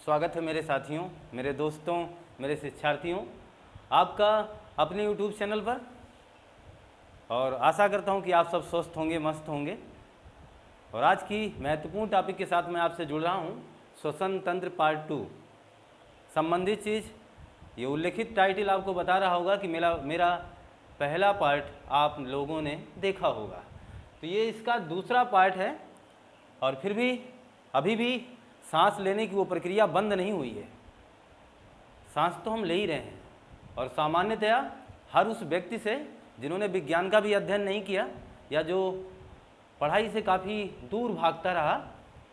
स्वागत है मेरे साथियों, मेरे दोस्तों, मेरे शिक्षार्थियों, आपका अपने YouTube चैनल पर। और आशा करता हूं कि आप सब स्वस्थ होंगे, मस्त होंगे। और आज की महत्वपूर्ण टॉपिक के साथ मैं आपसे जुड़ रहा हूं, श्वसन तंत्र पार्ट 2 संबंधित चीज़। ये उल्लेखित टाइटल आपको बता रहा होगा कि मेरा पहला पार्ट आप लोगों ने देखा होगा, तो ये इसका दूसरा पार्ट है। और फिर भी अभी भी सांस लेने की वो प्रक्रिया बंद नहीं हुई है। सांस तो हम ले ही रहे हैं। और सामान्यतया हर उस व्यक्ति से जिन्होंने विज्ञान का भी अध्ययन नहीं किया या जो पढ़ाई से काफ़ी दूर भागता रहा,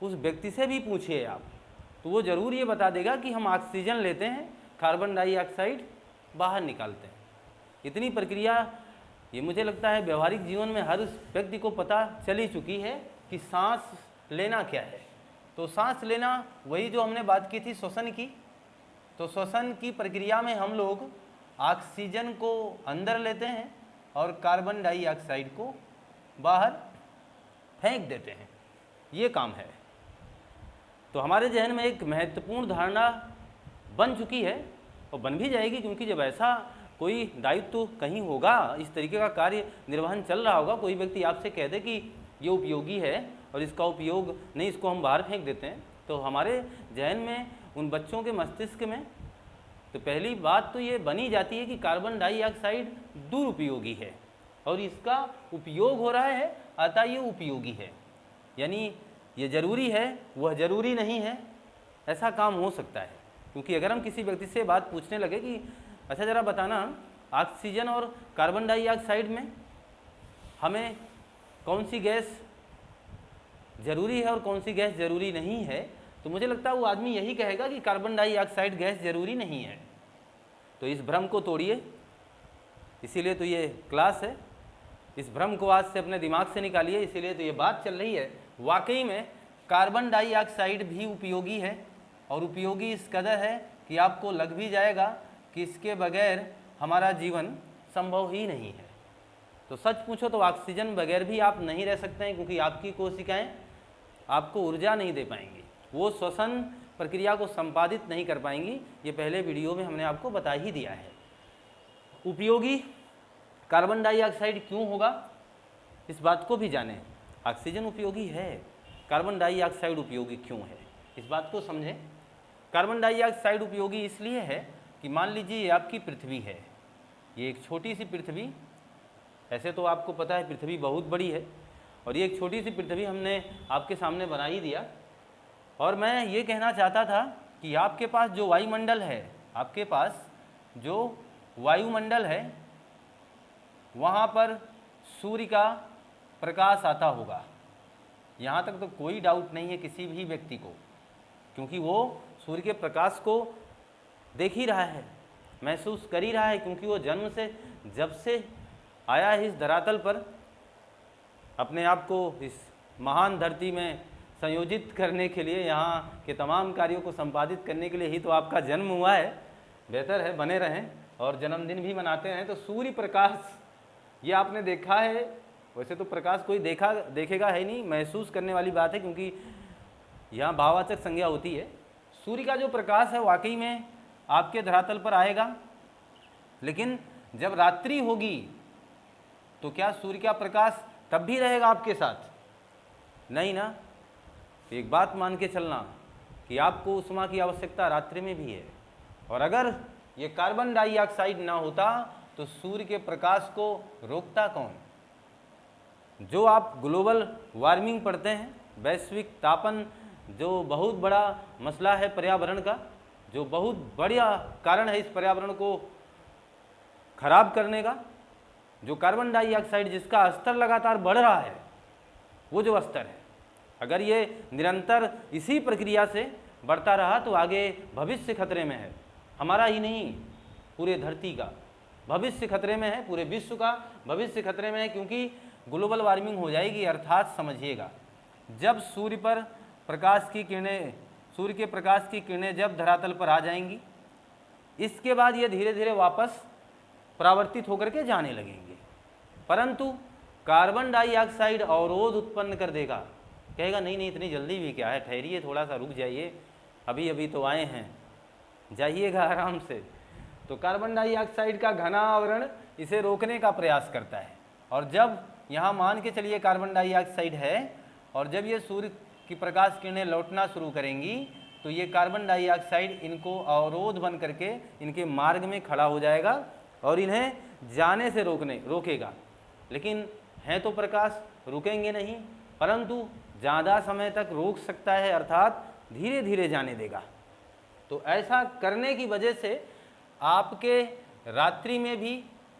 उस व्यक्ति से भी पूछिए आप, तो वो ज़रूर ये बता देगा कि हम ऑक्सीजन लेते हैं, कार्बन डाइऑक्साइड बाहर निकालते हैं। इतनी प्रक्रिया ये मुझे लगता है व्यवहारिक जीवन में हर उस व्यक्ति को पता चल ही चुकी है कि सांस लेना क्या है। तो सांस लेना वही जो हमने बात की थी श्वसन की। तो श्वसन की प्रक्रिया में हम लोग ऑक्सीजन को अंदर लेते हैं और कार्बन डाइऑक्साइड को बाहर फेंक देते हैं, ये काम है। तो हमारे जहन में एक महत्वपूर्ण धारणा बन चुकी है और बन भी जाएगी, क्योंकि जब ऐसा कोई दायित्व कहीं होगा, इस तरीके का कार्य निर्वहन चल रहा होगा, कोई व्यक्ति आपसे कह दे कि ये उपयोगी है और इसका उपयोग नहीं, इसको हम बाहर फेंक देते हैं, तो हमारे जहन में, उन बच्चों के मस्तिष्क में तो पहली बात तो ये बनी जाती है कि कार्बन डाइऑक्साइड दुरुपयोगी है और इसका उपयोग हो रहा है, अतः ये उपयोगी है। यानी ये ज़रूरी है, वह ज़रूरी नहीं है, ऐसा काम हो सकता है। क्योंकि अगर हम किसी व्यक्ति से बात पूछने लगे कि अच्छा ज़रा बताना, ऑक्सीजन और कार्बन डाइऑक्साइड में हमें कौन सी गैस ज़रूरी है और कौन सी गैस ज़रूरी नहीं है, तो मुझे लगता है वो आदमी यही कहेगा कि कार्बन डाइऑक्साइड गैस ज़रूरी नहीं है। तो इस भ्रम को तोड़िए, इसीलिए तो ये क्लास है। इस भ्रम को आज से अपने दिमाग से निकालिए, इसीलिए तो ये बात चल रही है। वाकई में कार्बन डाइऑक्साइड भी उपयोगी है और उपयोगी इस कदर है कि आपको लग भी जाएगा कि इसके बगैर हमारा जीवन संभव ही नहीं है। तो सच पूछो तो ऑक्सीजन बगैर भी आप नहीं रह सकते हैं, क्योंकि आपकी कोशिकाएं आपको ऊर्जा नहीं दे पाएंगी, वो श्वसन प्रक्रिया को संपादित नहीं कर पाएंगी। ये पहले वीडियो में हमने आपको बता ही दिया है। उपयोगी कार्बन डाइऑक्साइड क्यों होगा, इस बात को भी जानें। ऑक्सीजन उपयोगी है, कार्बन डाइऑक्साइड उपयोगी क्यों है, इस बात को समझें। कार्बन डाइऑक्साइड उपयोगी इसलिए है कि मान लीजिए ये आपकी पृथ्वी है, ये एक छोटी सी पृथ्वी। ऐसे तो आपको पता है पृथ्वी बहुत बड़ी है, और ये एक छोटी सी पृथ्वी हमने आपके सामने बना ही दिया। और मैं ये कहना चाहता था कि आपके पास जो वायुमंडल है, आपके पास जो वायुमंडल है, वहाँ पर सूर्य का प्रकाश आता होगा। यहाँ तक तो कोई डाउट नहीं है किसी भी व्यक्ति को, क्योंकि वो सूर्य के प्रकाश को देख ही रहा है, महसूस कर ही रहा है, क्योंकि वो जन्म से जब से आया है इस धरातल पर, अपने आप को इस महान धरती में संयोजित करने के लिए, यहाँ के तमाम कार्यों को संपादित करने के लिए ही तो आपका जन्म हुआ है। बेहतर है बने रहें और जन्मदिन भी मनाते हैं। तो सूर्य प्रकाश ये आपने देखा है, वैसे तो प्रकाश कोई देखेगा है नहीं, महसूस करने वाली बात है, क्योंकि यहाँ भाववाचक संज्ञा होती है। सूर्य का जो प्रकाश है वाकई में आपके धरातल पर आएगा, लेकिन जब रात्रि होगी तो क्या सूर्य का प्रकाश तब भी रहेगा आपके साथ? नहीं ना। तो एक बात मान के चलना कि आपको ऊष्मा की आवश्यकता रात्रि में भी है। और अगर ये कार्बन डाइऑक्साइड ना होता तो सूर्य के प्रकाश को रोकता कौन? जो आप ग्लोबल वार्मिंग पढ़ते हैं, वैश्विक तापन, जो बहुत बड़ा मसला है पर्यावरण का, जो बहुत बढ़िया कारण है इस पर्यावरण को खराब करने का, जो कार्बन डाइऑक्साइड जिसका स्तर लगातार बढ़ रहा है, वो जो स्तर है, अगर ये निरंतर इसी प्रक्रिया से बढ़ता रहा तो आगे भविष्य खतरे में है। हमारा ही नहीं, पूरे धरती का भविष्य खतरे में है, पूरे विश्व का भविष्य खतरे में है, क्योंकि ग्लोबल वार्मिंग हो जाएगी। अर्थात समझिएगा, जब सूर्य पर प्रकाश की किरणें, सूर्य के प्रकाश की किरणें जब धरातल पर आ जाएंगी, इसके बाद ये धीरे धीरे वापस परावर्तित होकर के जाने लगेंगे। परंतु कार्बन डाइऑक्साइड अवरोध उत्पन्न कर देगा, कहेगा नहीं नहीं इतनी जल्दी भी क्या है, ठहरिए, थोड़ा सा रुक जाइए, अभी अभी तो आए हैं, जाइएगा आराम से। तो कार्बन डाइऑक्साइड का घना आवरण इसे रोकने का प्रयास करता है, और जब यहाँ मान के चलिए कार्बन डाइऑक्साइड है, और जब ये सूर्य की प्रकाश किरणें लौटना शुरू करेंगी तो ये कार्बन डाइऑक्साइड इनको अवरोध बन करके इनके मार्ग में खड़ा हो जाएगा और इन्हें जाने से रोकेगा। लेकिन हैं तो प्रकाश, रुकेंगे नहीं, परंतु ज़्यादा समय तक रोक सकता है, अर्थात धीरे धीरे जाने देगा। तो ऐसा करने की वजह से आपके रात्रि में भी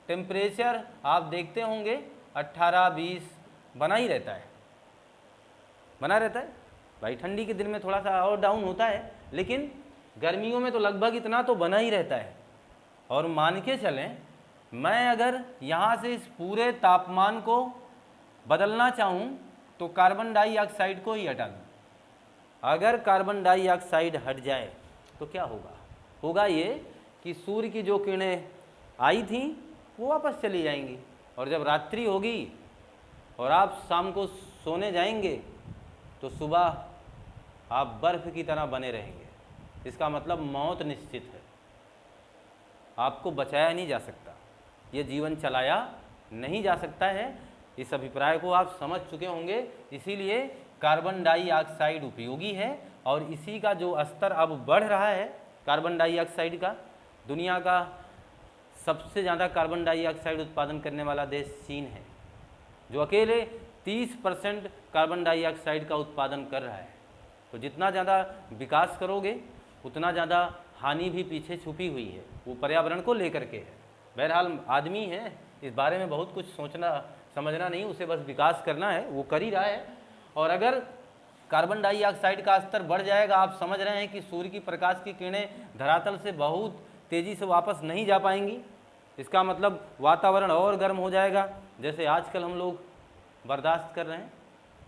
टेम्परेचर आप देखते होंगे 18-20 बना ही रहता है, बना रहता है भाई। ठंडी के दिन में थोड़ा सा और डाउन होता है, लेकिन गर्मियों में तो लगभग इतना तो बना ही रहता है। और मान के चलें, मैं अगर यहाँ से इस पूरे तापमान को बदलना चाहूँ तो कार्बन डाइऑक्साइड को ही हटा दूँ। अगर कार्बन डाइऑक्साइड हट जाए तो क्या होगा? होगा ये कि सूर्य की जो किरणें आई थी वो वापस चली जाएंगी, और जब रात्रि होगी और आप शाम को सोने जाएंगे तो सुबह आप बर्फ़ की तरह बने रहेंगे। इसका मतलब मौत निश्चित है, आपको बचाया नहीं जा सकता, ये जीवन चलाया नहीं जा सकता है। इस अभिप्राय को आप समझ चुके होंगे। इसीलिए कार्बन डाइऑक्साइड उपयोगी है, और इसी का जो स्तर अब बढ़ रहा है कार्बन डाइऑक्साइड का, दुनिया का सबसे ज़्यादा कार्बन डाइऑक्साइड उत्पादन करने वाला देश चीन है, जो अकेले 30% कार्बन डाइऑक्साइड का उत्पादन कर रहा है। तो जितना ज़्यादा विकास करोगे उतना ज़्यादा हानि भी पीछे छुपी हुई है, वो पर्यावरण को लेकर के है। बहरहाल आदमी है, इस बारे में बहुत कुछ सोचना समझना नहीं, उसे बस विकास करना है, वो कर ही रहा है। और अगर कार्बन डाइऑक्साइड का स्तर बढ़ जाएगा, आप समझ रहे हैं कि सूर्य की प्रकाश की किरणें धरातल से बहुत तेज़ी से वापस नहीं जा पाएंगी। इसका मतलब वातावरण और गर्म हो जाएगा, जैसे आजकल हम लोग बर्दाश्त कर रहे हैं।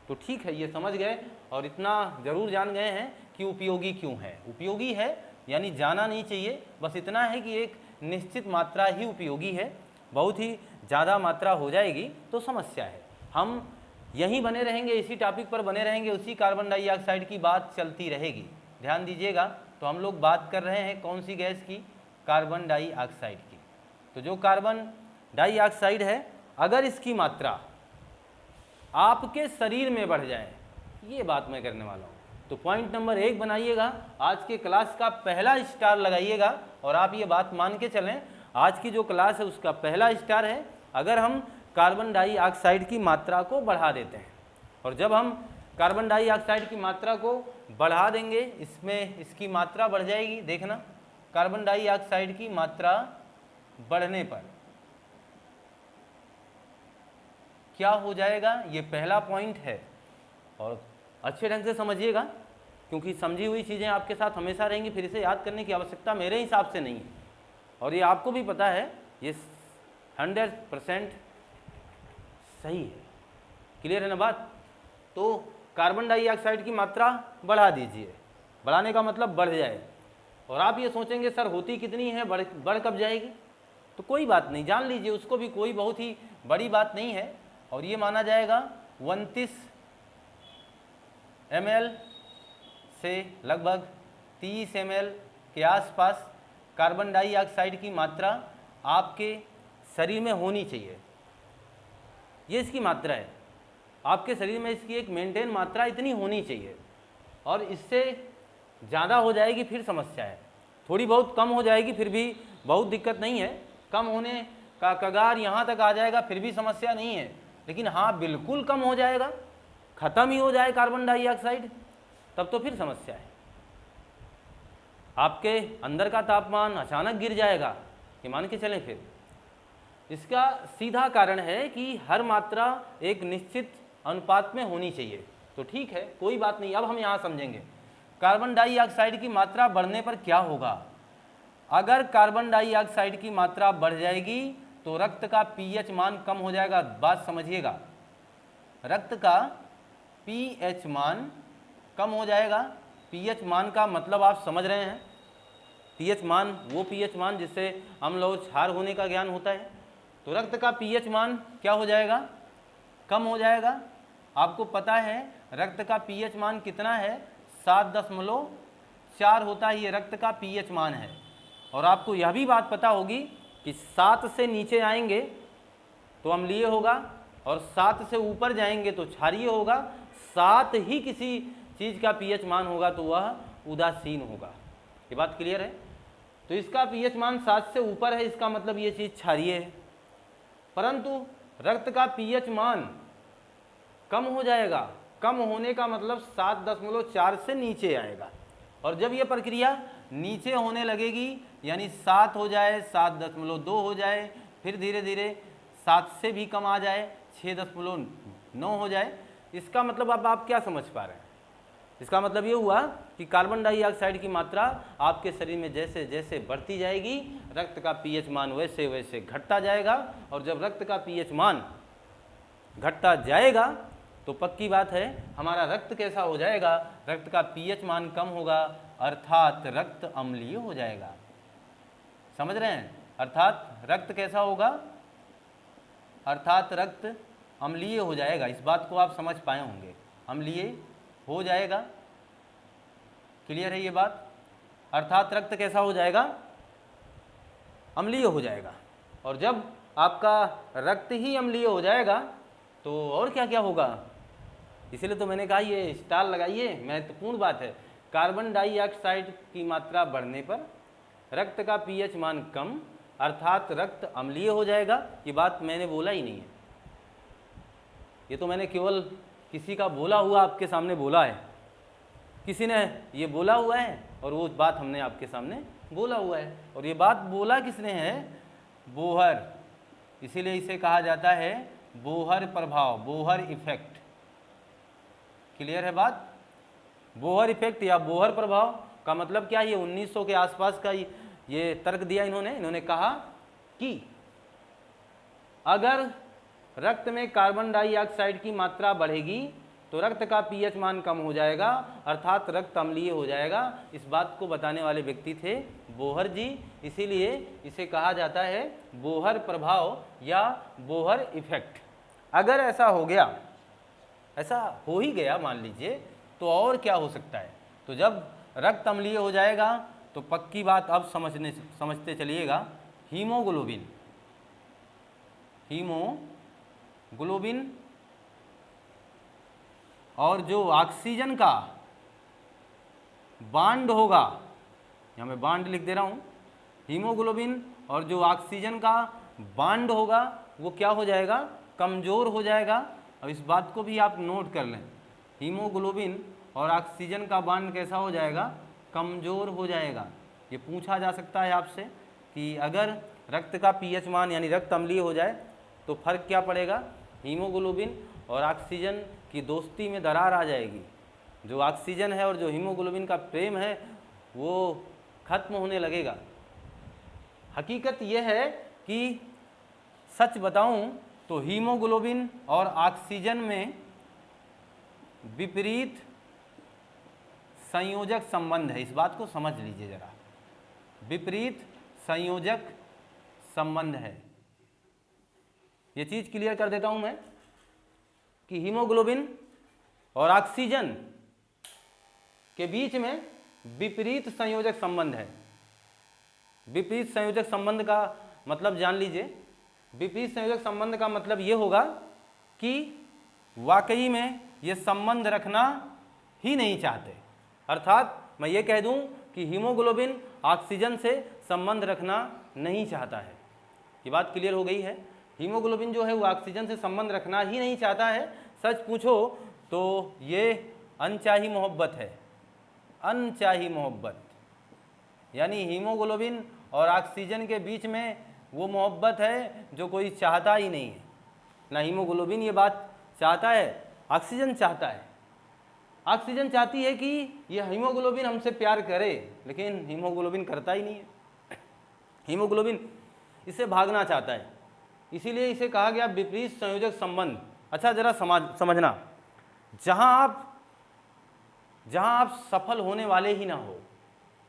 तो ठीक है, ये समझ गए, और इतना ज़रूर जान गए हैं कि उपयोगी क्यों है। उपयोगी है यानी जाना नहीं चाहिए, बस इतना है कि एक निश्चित मात्रा ही उपयोगी है, बहुत ही ज़्यादा मात्रा हो जाएगी तो समस्या है। हम यहीं बने रहेंगे, इसी टॉपिक पर बने रहेंगे, उसी कार्बन डाइऑक्साइड की बात चलती रहेगी। ध्यान दीजिएगा, तो हम लोग बात कर रहे हैं कौन सी गैस की? कार्बन डाइऑक्साइड की। तो जो कार्बन डाइऑक्साइड है, अगर इसकी मात्रा आपके शरीर में बढ़ जाए, ये बात मैं करने वाला हूँ, तो पॉइंट नंबर 1 बनाइएगा, आज के क्लास का पहला स्टार लगाइएगा। और आप ये बात मान के चलें, आज की जो क्लास है उसका पहला स्टार है अगर हम कार्बन डाइऑक्साइड की मात्रा को बढ़ा देते हैं। और जब हम कार्बन डाइऑक्साइड की मात्रा को बढ़ा देंगे, इसमें इसकी मात्रा बढ़ जाएगी। देखना, कार्बन डाइऑक्साइड की मात्रा बढ़ने पर क्या हो जाएगा, ये पहला पॉइंट है। और अच्छे ढंग से समझिएगा, क्योंकि समझी हुई चीज़ें आपके साथ हमेशा रहेंगी, फिर इसे याद करने की आवश्यकता मेरे हिसाब से नहीं है। और ये आपको भी पता है, ये 100% सही है। क्लियर है ना बात? तो कार्बन डाइऑक्साइड की मात्रा बढ़ा दीजिए, बढ़ाने का मतलब बढ़ जाए। और आप ये सोचेंगे सर होती कितनी है, बढ़ कब जाएगी? तो कोई बात नहीं, जान लीजिए, उसको भी कोई बहुत ही बड़ी बात नहीं है। और ये माना जाएगा 29 ml से लगभग 30 ml के आसपास कार्बन डाइऑक्साइड की मात्रा आपके शरीर में होनी चाहिए। ये इसकी मात्रा है, आपके शरीर में इसकी एक मेंटेन मात्रा इतनी होनी चाहिए। और इससे ज़्यादा हो जाएगी फिर समस्या है, थोड़ी बहुत कम हो जाएगी फिर भी बहुत दिक्कत नहीं है। कम होने का कगार यहाँ तक आ जाएगा फिर भी समस्या नहीं है। लेकिन हाँ, बिल्कुल कम हो जाएगा, ख़त्म ही हो जाए कार्बन डाइऑक्साइड, तब तो फिर समस्या है। आपके अंदर का तापमान अचानक गिर जाएगा, ये मान के चलें। फिर इसका सीधा कारण है कि हर मात्रा एक निश्चित अनुपात में होनी चाहिए। तो ठीक है, कोई बात नहीं। अब हम यहाँ समझेंगे कार्बन डाइऑक्साइड की मात्रा बढ़ने पर क्या होगा। अगर कार्बन डाइऑक्साइड की मात्रा बढ़ जाएगी तो रक्त का पीएच मान कम हो जाएगा। बात समझिएगा, रक्त का पीएच मान कम हो जाएगा। पीएच मान का मतलब आप समझ रहे हैं, पीएच मान वो पीएच मान जिससे अम्ल और क्षार होने का ज्ञान होता है। तो रक्त का पीएच मान क्या हो जाएगा, कम हो जाएगा। आपको पता है रक्त का पीएच मान कितना है, 4 होता है, ये रक्त का पीएच मान है। और आपको यह भी बात पता होगी कि 7 से नीचे आएंगे तो अम्लीय होगा और 7 से ऊपर जाएंगे तो क्षारीय होगा। 7 ही किसी चीज़ का पीएच मान होगा तो वह उदासीन होगा। ये बात क्लियर है? तो इसका पीएच मान 7 से ऊपर है, इसका मतलब ये चीज़ क्षारीय है। परंतु रक्त का पीएच मान कम हो जाएगा, कम होने का मतलब 7.4 से नीचे आएगा। और जब ये प्रक्रिया नीचे होने लगेगी, यानी 7 हो जाए, 7.2 हो जाए, फिर धीरे धीरे 7 से भी कम आ जाए, 6.9 हो जाए, इसका मतलब अब आप क्या समझ पा रहे हैं? इसका मतलब ये हुआ कि कार्बन डाइऑक्साइड की मात्रा आपके शरीर में जैसे जैसे बढ़ती जाएगी, रक्त का पीएच मान वैसे वैसे घटता जाएगा। और जब रक्त का पीएच मान घटता जाएगा तो पक्की बात है हमारा रक्त कैसा हो जाएगा? रक्त का पीएच मान कम होगा, अर्थात रक्त अम्लीय हो जाएगा। समझ रहे हैं? अर्थात रक्त कैसा होगा? अर्थात रक्त अम्लीय हो जाएगा। इस बात को आप समझ पाए होंगे, अम्लीय हो जाएगा। क्लियर है ये बात? अर्थात रक्त कैसा हो जाएगा? अम्लीय हो जाएगा। और जब आपका रक्त ही अम्लीय हो जाएगा तो और क्या क्या होगा? इसीलिए तो मैंने कहा ये स्टार लगाइए, महत्वपूर्ण बात है। कार्बन डाइऑक्साइड की मात्रा बढ़ने पर रक्त का पीएच मान कम, अर्थात रक्त अम्लीय हो जाएगा। ये बात मैंने बोला ही नहीं है, ये तो मैंने केवल किसी का बोला हुआ आपके सामने बोला है। किसी ने ये बोला हुआ है और वो बात हमने आपके सामने बोला हुआ है। और ये बात बोला किसने है? बोहर। इसीलिए इसे कहा जाता है बोहर प्रभाव, बोहर इफेक्ट। क्लियर है बात? बोहर इफेक्ट या बोहर प्रभाव का मतलब क्या है? ये 1900 के आसपास का ये तर्क दिया इन्होंने कहा कि अगर रक्त में कार्बन डाइऑक्साइड की मात्रा बढ़ेगी तो रक्त का पीएच मान कम हो जाएगा, अर्थात रक्त अम्लीय हो जाएगा। इस बात को बताने वाले व्यक्ति थे बोहर जी। इसीलिए इसे कहा जाता है बोहर प्रभाव या बोहर इफेक्ट। अगर ऐसा हो गया, ऐसा हो ही गया मान लीजिए, तो और क्या हो सकता है? तो जब रक्त अम्लीय हो जाएगा तो पक्की बात अब समझते चलिएगा, हीमोग्लोबिन, हीमोग्लोबिन और जो ऑक्सीजन का बांड होगा, यहाँ मैं बांड लिख दे रहा हूँ, हीमोग्लोबिन और जो ऑक्सीजन का बांड होगा वो क्या हो जाएगा? कमज़ोर हो जाएगा। अब इस बात को भी आप नोट कर लें, हीमोग्लोबिन और ऑक्सीजन का बांड कैसा हो जाएगा? कमज़ोर हो जाएगा। ये पूछा जा सकता है आपसे कि अगर रक्त का पीएच मान यानी रक्त अम्लीय हो जाए तो फर्क क्या पड़ेगा? हीमोग्लोबिन और ऑक्सीजन की दोस्ती में दरार आ जाएगी। जो ऑक्सीजन है और जो हीमोग्लोबिन का प्रेम है वो खत्म होने लगेगा। हकीकत यह है कि सच बताऊं तो हीमोग्लोबिन और ऑक्सीजन में विपरीत संयोजक संबंध है। इस बात को समझ लीजिए जरा, विपरीत संयोजक संबंध है। ये चीज़ क्लियर कर देता हूं मैं कि हीमोग्लोबिन और ऑक्सीजन के बीच में विपरीत संयोजक संबंध है। विपरीत संयोजक संबंध का मतलब जान लीजिए। विपरीत संयोजक संबंध का मतलब ये होगा कि वाकई में ये संबंध रखना ही नहीं चाहते। अर्थात मैं ये कह दूं कि हीमोग्लोबिन ऑक्सीजन से संबंध रखना नहीं चाहता है। ये बात क्लियर हो गई है? हीमोग्लोबिन जो है वो ऑक्सीजन से संबंध रखना ही नहीं चाहता है। सच पूछो तो ये अनचाही मोहब्बत है, अनचाही मोहब्बत। यानी हीमोग्लोबिन और ऑक्सीजन के बीच में वो मोहब्बत है जो कोई चाहता ही नहीं है। ना हीमोग्लोबिन ये बात चाहता है, ऑक्सीजन चाहता है। ऑक्सीजन चाहती है कि ये हीमोग्लोबिन हमसे प्यार करे, लेकिन हीमोग्लोबिन करता ही नहीं है। हीमोग्लोबिन इससे भागना चाहता है, इसीलिए इसे कहा गया विपरीत संयोजक संबंध। अच्छा जरा समझना, जहां आप सफल होने वाले ही ना हो,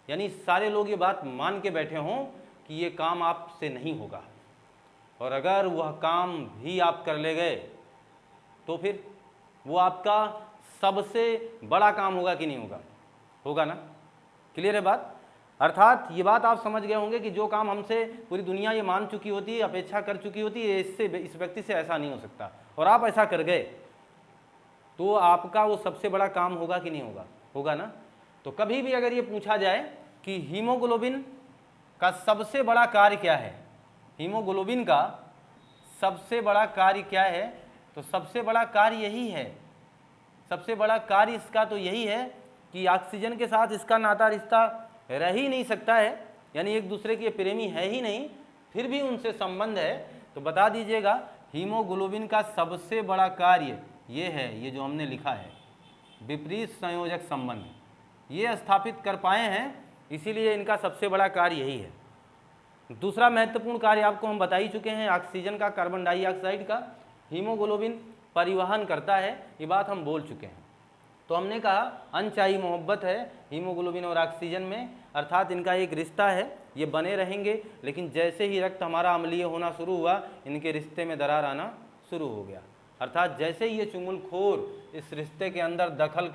यानी सारे लोग ये बात मान के बैठे हों कि ये काम आपसे नहीं होगा, और अगर वह काम भी आप कर ले गए तो फिर वो आपका सबसे बड़ा काम होगा कि नहीं होगा? होगा ना? क्लियर है बात? अर्थात ये बात आप समझ गए होंगे कि जो काम हमसे पूरी दुनिया ये मान चुकी होती है, अपेक्षा कर चुकी होती है, इससे इस व्यक्ति से ऐसा नहीं हो सकता, और आप ऐसा कर गए तो आपका वो सबसे बड़ा काम होगा कि नहीं होगा? होगा ना। तो कभी भी अगर ये पूछा जाए कि हीमोग्लोबिन का सबसे बड़ा कार्य क्या है, हीमोग्लोबिन का सबसे बड़ा कार्य क्या है, तो सबसे बड़ा कार्य यही है, सबसे बड़ा कार्य इसका तो यही है कि ऑक्सीजन के साथ इसका नाता रिश्ता रह ही नहीं सकता है, यानी एक दूसरे के प्रेमी है ही नहीं, फिर भी उनसे संबंध है। तो बता दीजिएगा हीमोग्लोबिन का सबसे बड़ा कार्य ये है, ये जो हमने लिखा है विपरीत संयोजक संबंध, ये स्थापित कर पाए हैं, इसीलिए इनका सबसे बड़ा कार्य यही है। दूसरा महत्वपूर्ण कार्य आपको हम बता ही चुके हैं, ऑक्सीजन का कार्बन डाइऑक्साइड का हीमोग्लोबिन परिवहन करता है, ये बात हम बोल चुके हैं। तो हमने कहा अनचाही मोहब्बत है हीमोग्लोबिन और ऑक्सीजन में, अर्थात इनका एक रिश्ता है, ये बने रहेंगे, लेकिन जैसे ही रक्त हमारा अम्लीय होना शुरू हुआ, इनके रिश्ते में दरार आना शुरू हो गया। अर्थात जैसे ही ये चुंगलखोर इस रिश्ते के अंदर दखल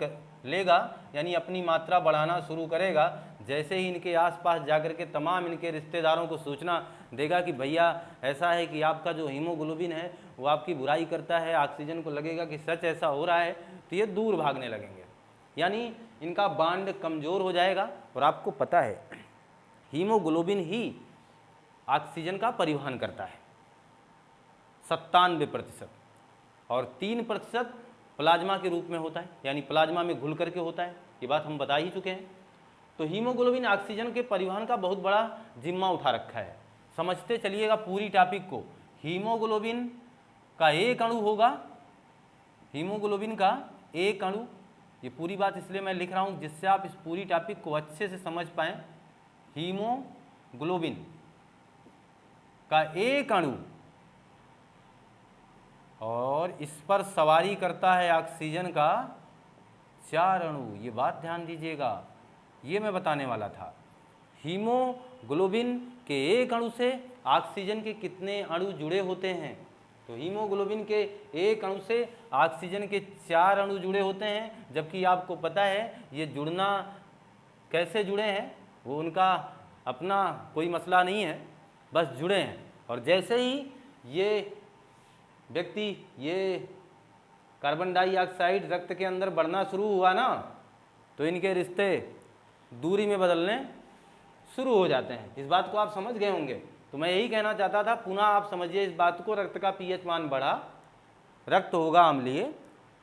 लेगा, यानी अपनी मात्रा बढ़ाना शुरू करेगा, जैसे ही इनके आसपास जाकर के तमाम इनके रिश्तेदारों को सूचना देगा कि भैया ऐसा है कि आपका जो हीमोग्लोबिन है वो आपकी बुराई करता है, ऑक्सीजन को लगेगा कि सच ऐसा हो रहा है, तो ये दूर भागने लगेंगे, यानी इनका बांड कमज़ोर हो जाएगा। और आपको पता है हीमोग्लोबिन ही ऑक्सीजन का परिवहन करता है 97%, और 3% प्लाज्मा के रूप में होता है, यानी प्लाज्मा में घुल करके होता है, ये बात हम बता ही चुके हैं। तो हीमोग्लोबिन ऑक्सीजन के परिवहन का बहुत बड़ा जिम्मा उठा रखा है। समझते चलिएगा पूरी टॉपिक को। हीमोग्लोबिन का एक अणु होगा, हीमोग्लोबिन का एक अणु, ये पूरी बात इसलिए मैं लिख रहा हूँ जिससे आप इस पूरी टॉपिक को अच्छे से समझ पाएँ। हीमोग्लोबिन का एक अणु और इस पर सवारी करता है ऑक्सीजन का 4 अणु। ये बात ध्यान दीजिएगा, ये मैं बताने वाला था। हीमोग्लोबिन के एक अणु से ऑक्सीजन के कितने अणु जुड़े होते हैं? तो हीमोग्लोबिन के एक अणु से ऑक्सीजन के 4 अणु जुड़े होते हैं, जबकि आपको पता है ये जुड़ना कैसे जुड़े हैं, वो उनका अपना कोई मसला नहीं है, बस जुड़े हैं। और जैसे ही ये व्यक्ति ये कार्बन डाइऑक्साइड रक्त के अंदर बढ़ना शुरू हुआ ना, तो इनके रिश्ते दूरी में बदलने शुरू हो जाते हैं। इस बात को आप समझ गए होंगे। तो मैं यही कहना चाहता था, पुनः आप समझिए इस बात को, रक्त का पीएच मान बढ़ा, रक्त होगा अम्लीय,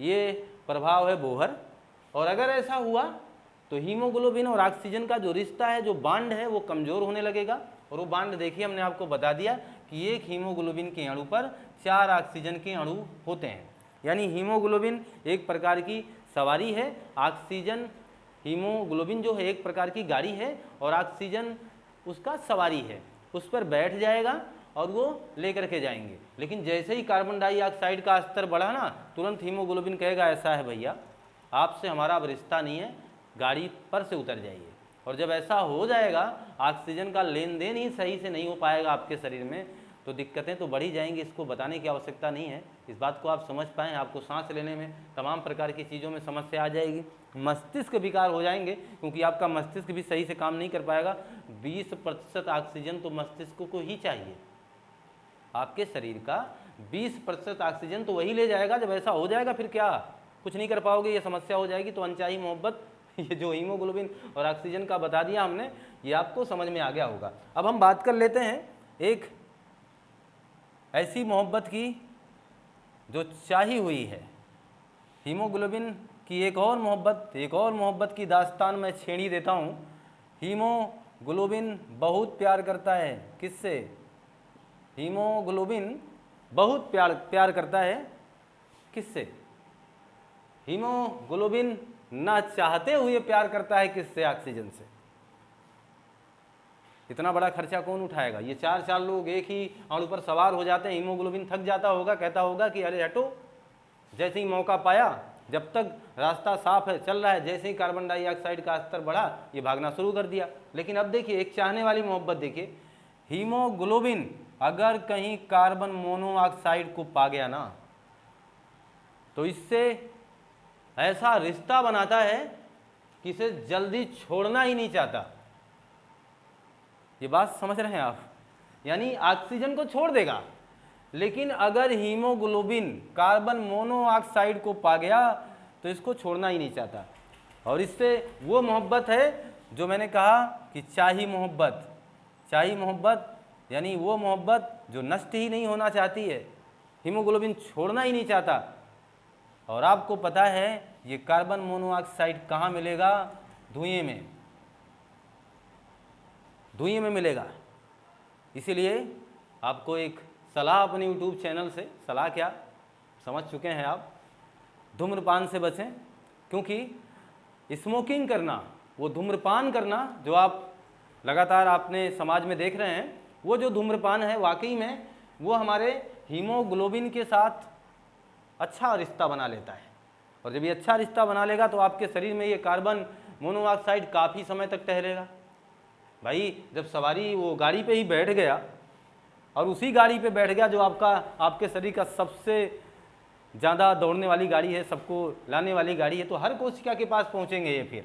ये प्रभाव है बोहर। और अगर ऐसा हुआ तो हीमोग्लोबिन और ऑक्सीजन का जो रिश्ता है, जो बांड है, वो कमज़ोर होने लगेगा। और वो बांड देखिए हमने आपको बता दिया कि एक हीमोग्लोबिन के अणु पर 4 ऑक्सीजन के अणु होते हैं, यानी हीमोग्लोबिन एक प्रकार की सवारी है, ऑक्सीजन हीमोग्लोबिन जो है एक प्रकार की गाड़ी है, और ऑक्सीजन उसका सवारी है, उस पर बैठ जाएगा और वो लेकर के जाएंगे। लेकिन जैसे ही कार्बन डाइऑक्साइड का स्तर बढ़ा ना, तुरंत हीमोग्लोबिन कहेगा ऐसा है भैया आपसे हमारा अब रिश्ता नहीं है, गाड़ी पर से उतर जाइए। और जब ऐसा हो जाएगा, ऑक्सीजन का लेन देन ही सही से नहीं हो पाएगा आपके शरीर में, तो दिक्कतें तो बढ़ ही जाएंगी। इसको बताने की आवश्यकता नहीं है, इस बात को आप समझ पाएँ। आपको सांस लेने में तमाम प्रकार की चीज़ों में समस्या आ जाएगी, मस्तिष्क विकार हो जाएंगे, क्योंकि आपका मस्तिष्क भी सही से काम नहीं कर पाएगा। 20% ऑक्सीजन तो मस्तिष्क को ही चाहिए, आपके शरीर का 20% ऑक्सीजन तो वही ले जाएगा। जब ऐसा हो जाएगा फिर क्या, कुछ नहीं कर पाओगे, ये समस्या हो जाएगी। तो अनचाही मोहब्बत, ये जो हीमोग्लोबिन और ऑक्सीजन का बता दिया हमने, ये आपको समझ में आ गया होगा। अब हम बात कर लेते हैं एक ऐसी मोहब्बत की जो चाही हुई है। हीमोग्लोबिन की एक और मोहब्बत की दास्तान मैं छेड़ी देता हूँ। हीमोग्लोबिन बहुत प्यार करता है, किससे? हीमोग्लोबिन बहुत प्यार करता है, किससे? हीमोग्लोबिन ना चाहते हुए प्यार करता है, किससे? ऑक्सीजन से। इतना बड़ा खर्चा कौन उठाएगा? ये 4 लोग एक ही अणु पर सवार हो जाते हैं, हीमोग्लोबिन थक जाता होगा, कहता होगा कि अरे हटो। जैसे ही मौका पाया, जब तक रास्ता साफ है, चल रहा है, जैसे ही कार्बन डाइऑक्साइड का स्तर बढ़ा, ये भागना शुरू कर दिया। लेकिन अब देखिए एक चाहने वाली मोहब्बत देखिए, हीमोग्लोबिन अगर कहीं कार्बन मोनोऑक्साइड को पा गया ना, तो इससे ऐसा रिश्ता बनाता है कि इसे जल्दी छोड़ना ही नहीं चाहता। ये बात समझ रहे हैं आप? यानी ऑक्सीजन को छोड़ देगा, लेकिन अगर हीमोग्लोबिन कार्बन मोनोऑक्साइड को पा गया तो इसको छोड़ना ही नहीं चाहता। और इससे वो मोहब्बत है जो मैंने कहा कि चाही मोहब्बत। चाही मोहब्बत यानी वो मोहब्बत जो नष्ट ही नहीं होना चाहती है, हीमोग्लोबिन छोड़ना ही नहीं चाहता। और आपको पता है ये कार्बन मोनोऑक्साइड कहाँ मिलेगा? धुएं में, धुएं में मिलेगा। इसीलिए आपको एक सलाह अपने YouTube चैनल से, सलाह क्या समझ चुके हैं आप, धूम्रपान से बचें। क्योंकि स्मोकिंग करना, वो धूम्रपान करना जो आप लगातार अपने समाज में देख रहे हैं, वो जो धूम्रपान है वाकई में वो हमारे हीमोग्लोबिन के साथ अच्छा रिश्ता बना लेता है। और जब ये अच्छा रिश्ता बना लेगा तो आपके शरीर में ये कार्बन मोनोऑक्साइड काफ़ी समय तक ठहरेगा। भाई जब सवारी वो गाड़ी पे ही बैठ गया और उसी गाड़ी पे बैठ गया जो आपके शरीर का सबसे ज़्यादा दौड़ने वाली गाड़ी है, सबको लाने वाली गाड़ी है, तो हर कोशिका के पास पहुँचेंगे ये फिर।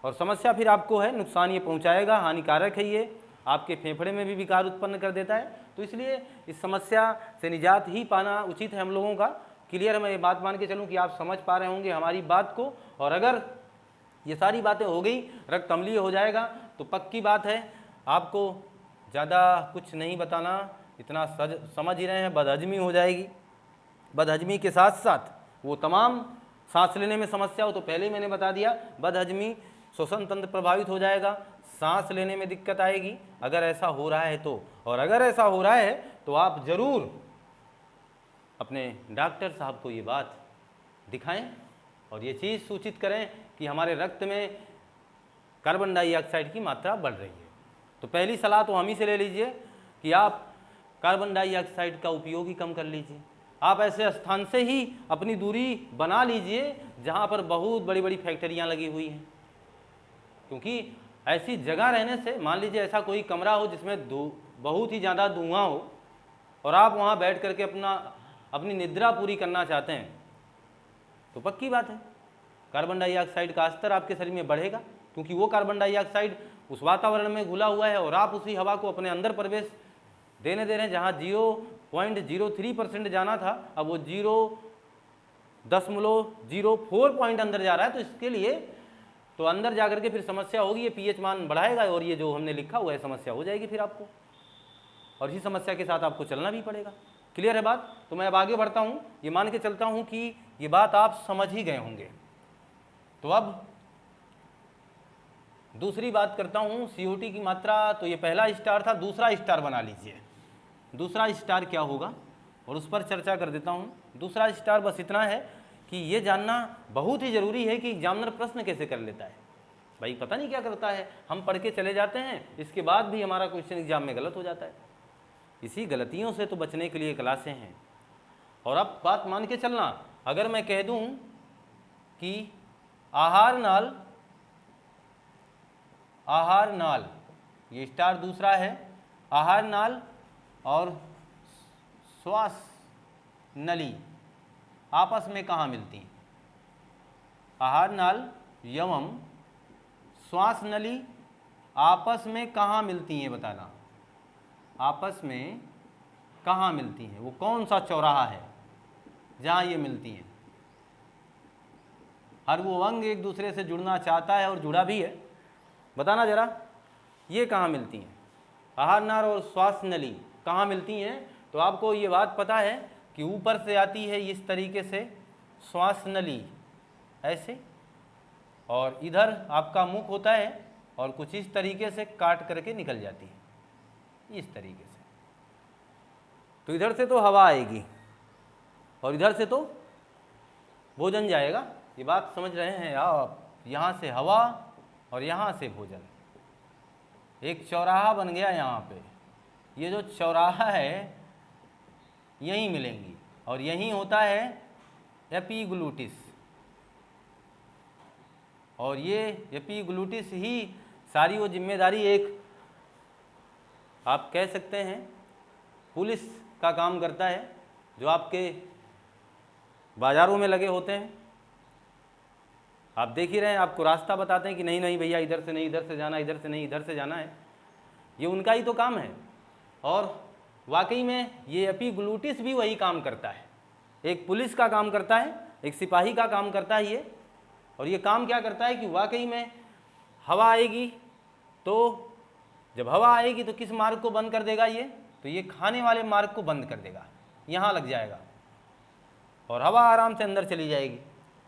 और समस्या फिर आपको है, नुकसान ये पहुँचाएगा, हानिकारक है, ये आपके फेफड़े में भी विकार उत्पन्न कर देता है। तो इसलिए इस समस्या से निजात ही पाना उचित है हम लोगों का। क्लियर है? मैं ये बात मान के चलूँ कि आप समझ पा रहे होंगे हमारी बात को। और अगर ये सारी बातें हो गई, रक्त अम्लीय हो जाएगा, तो पक्की बात है आपको ज़्यादा कुछ नहीं बताना, इतना समझ ही रहे हैं, बदहजमी हो जाएगी। बदहजमी के साथ साथ वो तमाम सांस लेने में समस्या हो, तो पहले ही मैंने बता दिया, बदहजमी, श्वसन तंत्र प्रभावित हो जाएगा, सांस लेने में दिक्कत आएगी अगर ऐसा हो रहा है तो। और अगर ऐसा हो रहा है तो आप ज़रूर अपने डॉक्टर साहब को ये बात दिखाएं और ये चीज़ सूचित करें कि हमारे रक्त में कार्बन डाइऑक्साइड की मात्रा बढ़ रही है। तो पहली सलाह तो हम ही से ले लीजिए कि आप कार्बन डाइऑक्साइड का उपयोग ही कम कर लीजिए। आप ऐसे स्थान से ही अपनी दूरी बना लीजिए जहाँ पर बहुत बड़ी बड़ी फैक्ट्रियाँ लगी हुई हैं। क्योंकि ऐसी जगह रहने से, मान लीजिए ऐसा कोई कमरा हो जिसमें बहुत ही ज़्यादा धुआं हो और आप वहाँ बैठ करके अपनी निद्रा पूरी करना चाहते हैं, तो पक्की बात है कार्बन डाइऑक्साइड का स्तर आपके शरीर में बढ़ेगा। क्योंकि वो कार्बन डाइऑक्साइड उस वातावरण में घुला हुआ है और आप उसी हवा को अपने अंदर प्रवेश देने दे रहे हैं। जहाँ 0.03% जाना था, अब वो 0.04 पॉइंट अंदर जा रहा है। तो इसके लिए तो अंदर जाकर के फिर समस्या होगी, ये पीएच मान बढ़ाएगा और ये जो हमने लिखा हुआ है समस्या हो जाएगी फिर आपको, और इसी समस्या के साथ आपको चलना भी पड़ेगा। क्लियर है बात? तो मैं अब आगे बढ़ता हूँ, ये मान के चलता हूँ कि ये बात आप समझ ही गए होंगे। तो अब दूसरी बात करता हूँ, CO2 की मात्रा। तो ये पहला स्टार था, दूसरा स्टार बना लीजिए। दूसरा स्टार क्या होगा और उस पर चर्चा कर देता हूँ। दूसरा स्टार बस इतना है कि ये जानना बहुत ही ज़रूरी है कि एग्जामिनर प्रश्न कैसे कर लेता है। भाई पता नहीं क्या करता है, हम पढ़ के चले जाते हैं, इसके बाद भी हमारा क्वेश्चन एग्जाम में गलत हो जाता है। इसी गलतियों से तो बचने के लिए क्लासें हैं। और अब बात मान के चलना, अगर मैं कह दूं कि आहार नाल, ये स्टार दूसरा है, आहार नाल और श्वास नली आपस में कहाँ मिलती हैं? आहार नाल एवं श्वास नली आपस में कहाँ मिलती हैं बताना। आपस में कहाँ मिलती हैं? वो कौन सा चौराहा है जहाँ ये मिलती हैं? हर वो अंग एक दूसरे से जुड़ना चाहता है और जुड़ा भी है, बताना जरा, ये कहाँ मिलती हैं? आहार नाल और श्वास नली कहाँ मिलती हैं? तो आपको ये बात पता है कि ऊपर से आती है इस तरीके से श्वास नली ऐसे, और इधर आपका मुख होता है और कुछ इस तरीके से काट करके निकल जाती है, इस तरीके से। तो इधर से तो हवा आएगी और इधर से तो भोजन जाएगा। ये बात समझ रहे हैं आप? यहाँ से हवा और यहाँ से भोजन, एक चौराहा बन गया यहाँ पे। ये जो चौराहा है यहीं मिलेंगी और यहीं होता है एपीग्लूटिस, और ये एपीग्लूटिस ही सारी वो जिम्मेदारी, एक आप कह सकते हैं पुलिस का काम करता है, जो आपके बाज़ारों में लगे होते हैं आप देख ही रहे हैं, आपको रास्ता बताते हैं कि नहीं नहीं भैया इधर से नहीं, इधर से जाना, इधर से नहीं, इधर से जाना है। ये उनका ही तो काम है। और वाकई में ये एपिग्लूटिस भी वही काम करता है। एक पुलिस का काम करता है, एक सिपाही का काम करता है ये। और ये काम क्या करता है कि वाकई में हवा आएगी, तो जब हवा आएगी तो किस मार्ग को बंद कर देगा ये, तो ये खाने वाले मार्ग को बंद कर देगा, यहाँ लग जाएगा और हवा आराम से अंदर चली जाएगी।